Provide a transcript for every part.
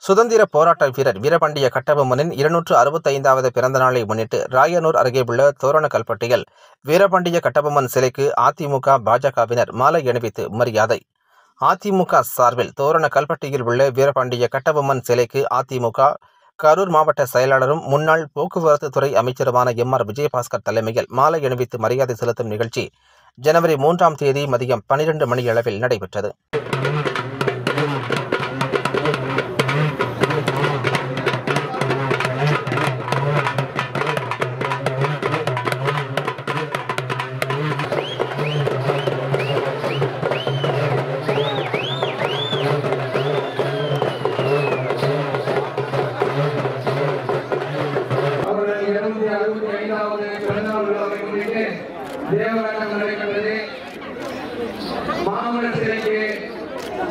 சுதந்திர போராட்ட வீரர் வீரபாண்டிய கட்டபொம்மனின் 265வது பிறந்த நாளை முன்னிட்டு ராயனூர் அருகே உள்ள தோரணக்கல்பட்டியில் வீரபாண்டிய கட்டபொம்மன் சிலைக்கு அதிமுக பாஜகவினர் மாலை அணிவித்து மரியாதை. அதிமுக சார்பில் தோரணக்கல்பட்டியில் உள்ள வீரபாண்டிய கட்டபொம்மன் சிலைக்கு அதிமுக கரூர் மாவட்ட செயலாளரும் முன்னாள் போக்குவரத்து துறை அமைச்சருமான எம்.ஆர். விஜயபாஸ்கர் தலைமையில் மாலை அணிவித்து மரியாதை செலுத்தும் நிகழ்ச்சி ஜனவரி 3ஆம் தேதி மதியம் 12 மணியளவில் நடைபெற்றது. தேவராட்டம் நடைபெற்றது. மாமன்னர் சிலைக்கு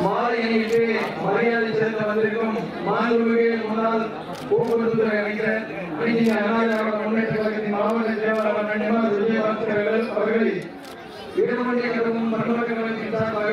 மாலை அணிவித்து மரியாதை செலுத்த வந்திருக்கும் மாண்புமிகு முன்னாள் போக்குவரத்து துறை அமைச்சர் அனைத்து அண்ணா திராவிட முன்னேற்ற கழகத்தின் மாவட்ட செயலாளர் எம்.ஆர். விஜயபாஸ்கர் அவர்களை வீரபாண்டிய கட்டபொம்மன் மருத்துவக் கழகத்தின் சார்பாக